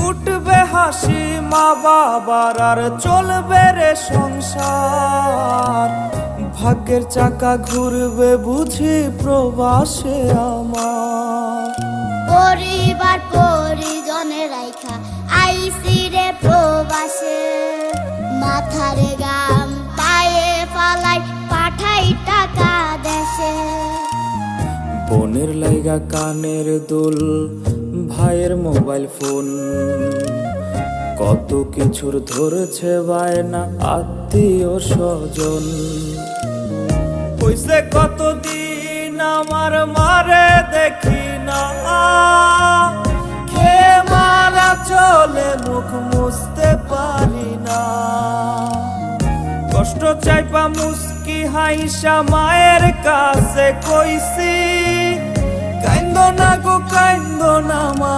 উঠবে হাসি মা বাবার আর চলবে রে সংসার। ভাগ্যের চাকা ঘুরবে বুঝি প্রবাসে আমার। পরিবার পরিজনের রাইখা আইসি রে প্রবাসে, মাথারে গাম পায়ে ফালাই পাঠাই টাকা দেশে। বোনের লাইগা কানের দুল, ভাইয়ের মোবাইল ফোন, কত কিছুর ধরছে বায়না আত্মীয় স্বজন। হইছে কতদিন আমার মারে দেখি না, খেয়ে মারা চলে মুখ মুছতে পারি না। কষ্ট চাইপা মুস্কি হাইসা মায়ের কাছে কইছি, কাইন্দো না গো কাইন্দো না মা।